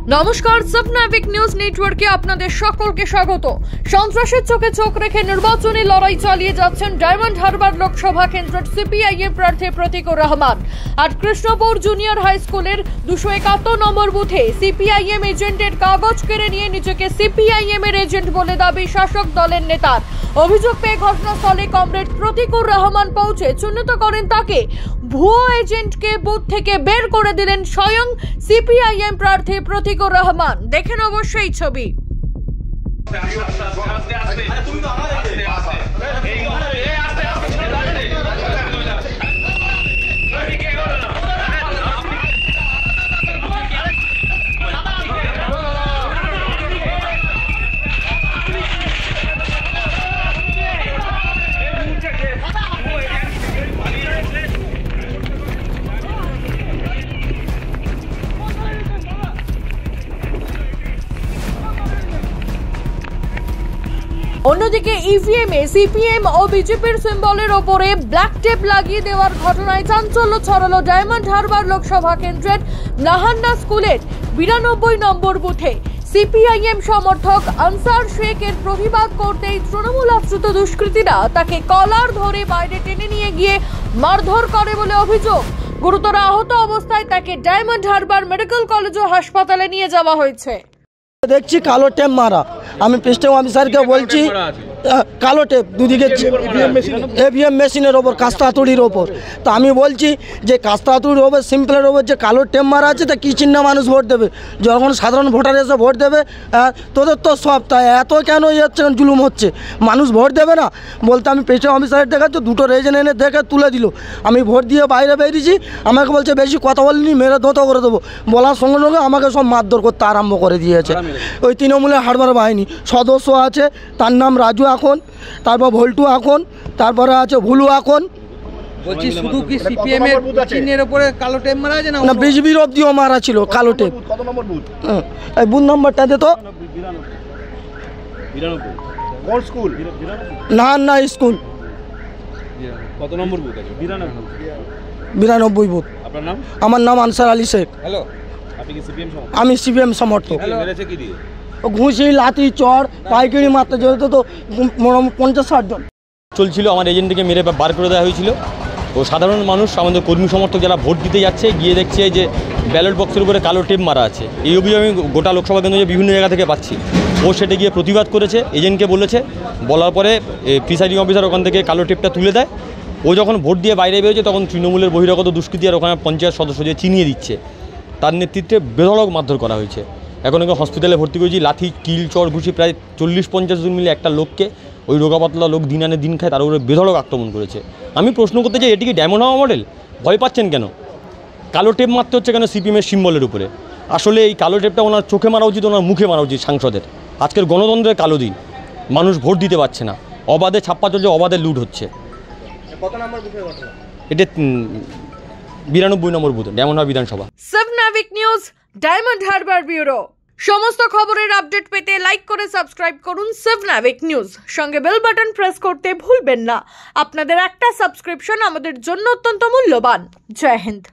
নমস্কার, সাবনাভিক নিউজ নেটওয়ার্কে আপনাদের সকলকে স্বাগত। সন্ত্রাসের চোখে চোখ রেখে নির্বাচনী লড়াই চালিয়ে যাচ্ছেন ডায়মন্ড হারবার লোকসভা কেন্দ্রের সিপিআইএম প্রার্থী প্রতীকুর রহমান। আর কৃষ্ণপুর জুনিয়র হাই স্কুলের 271 নম্বর বুথে সিপিআইএম এজেন্টের কাগজ কেড়ে নিয়ে নিজেকে সিপিআইএম এর এজেন্ট বলে দাবি শাসক দলের নেতার। অভিযোগ পেয়ে ঘটনাস্থলে কমরেড প্রতীকুর রহমান পৌঁছে চিহ্নিত করেন তাকে। ভুয়ো এজেন্টকে বুথ থেকে বের করে দিলেন স্বয়ং সিপিআইএম প্রার্থী প্রতীকুর রহমান। দেখেন অবশ্যই ছবি। অন্যদিকে ইভিএম এ সিপিএম ও বিজেপির সিম্বলের ওপরে ব্ল্যাক টেপ লাগিয়ে দেওয়ার ঘটনায় চাঞ্চল্য ছড়ালো ডায়মন্ড হারবার লোকসভা কেন্দ্রের নাহান্না স্কুলের 92 নম্বর বুথে। সিপিআইএম সমর্থক আনসার শেখের প্রতিবাদ করতেই তৃণমূল আশ্রিত দুষ্কৃতীরা তাকে কলার ধরে বাইরে টেনে নিয়ে গিয়ে মারধর করে বলে অভিযোগ। গুরুতর আহত অবস্থায় তাকে ডায়মন্ড হারবার মেডিকেল কলেজ ও হাসপাতালে নিয়ে যাওয়া হয়েছে। দেখছি কালো টেপ মারা। আমি প্রেসিডেন্ট অফিসারকে বলছি কালো টেপ দুদিকে এভিএম মেশিনের ওপর কাস্তা হাতুড়ির ওপর। তো আমি বলছি যে কাস্তা হাতুড়ির ওপর সিম্পলের ওপর যে কালো টেপ মারা আছে তা কী চিহ্ন মানুষ ভোট দেবে? যখন সাধারণ ভোটার এসে ভোট দেবে তোদের তো সব তাই এত কেন হচ্ছে জুলুম হচ্ছে, মানুষ ভোট দেবে না বলতে আমি প্রেসিডেন্ট অফিসারের দেখাচ্ছি দুটো রেজেন এনে দেখে তুলে দিল। আমি ভোট দিয়ে বাইরে বেরিয়েছি, আমাকে বলছে বেশি কথা বলিনি মেরে ধোঁতো করে দেবো। বলার সঙ্গে সঙ্গে আমাকে সব মারধর করতে আরম্ভ করে দিয়েছে। ওই তৃণমূলের হারবার বাহিনী সদস্য আছে, তার নাম রাজু এখন, তারপর ভল্টু এখন, তারপরে আছে ভুলু এখন। বলছি শুধু কি সিপিএম এর চিহ্নের উপরে কালো টেপ মারা আছে না বিজেপির অবধিও মারা ছিল কালো টেপ। কত নম্বর বুথ? এই বুথ নম্বরটা দে তো। 92 কোন স্কুল? না স্কুল। কত নম্বর বুথ আছে? 92 বুথ। আপনার নাম? আমার নাম আনসার আলী শেখ। হ্যালো, আপনি কি সিপিএম সমর্থক? আমি সিপিএম সমর্থক। মেরেছে কি দিয়ে? ঘুষি লাঠি চড় পাইকারি মারতে যেত তো 50-60 জন চলছিল। আমার এজেন্টকে মেরে বার করে দেওয়া হয়েছিল। ও সাধারণ মানুষ আমাদের কর্মী সমর্থক যারা ভোট দিতে যাচ্ছে গিয়ে দেখছে যে ব্যালট বক্সের উপরে কালো টেপ মারা আছে। এই অভিযোগ আমি গোটা লোকসভা কেন্দ্রে বিভিন্ন জায়গা থেকে পাচ্ছি। ও সেটা গিয়ে প্রতিবাদ করেছে, এজেন্টকে বলেছে, বলার পরে প্রিসাইডিং অফিসার ওখান থেকে কালো টেপটা তুলে দেয়। ও যখন ভোট দিয়ে বাইরে বেরোচ্ছে তখন তৃণমূলের বহিরাগত দুষ্কৃতী আর ওখানে পঞ্চায়েত সদস্য যে চিনিয়ে দিচ্ছে, তার নেতৃত্বে বেধড়ক মারধর করা হয়েছে। এখন হসপিটালে ভর্তি করেছি। লাঠি কিল চর ঘুষি প্রায় 40-50 জন মিলে একটা লোককে, ওই রোগাপাতলা লোক দিন আনে দিন খায়, তার উপরে বেধড়ক আক্রমণ করেছে। আমি প্রশ্ন করতে চাই এটি কি ডায়মন্ড হারবার মডেল? ভয় পাচ্ছেন কেন? কালো টেপ মারতে হচ্ছে কেন সিপিএমের সিম্বলের উপরে? আসলে এই কালো টেপটা ওনার চোখে মারা উচিত, ওনার মুখে মারা উচিত সাংসদের। আজকের গণতন্ত্রের কালো দিন, মানুষ ভোট দিতে পারছে না, অবাধে ছাপ্পা চলছে, অবাধে লুট হচ্ছে। কত নম্বর বুথের ঘটনা? এটা 92 নম্বর বুথ ডায়মন্ড হারবার বিধানসভা। সাবনাভিক নিউজ, ডায়মন্ড হারবার ব্যুরো। সমস্ত খবরের আপডেট পেতে লাইক করে সাবস্ক্রাইব করুন সাবনাভিক নিউজ। সঙ্গে বেল বাটন প্রেস করতে ভুলবেন না। আপনাদের একটা সাবস্ক্রিপশন আমাদের জন্য অত্যন্ত মূল্যবান। জয় হিন্দ।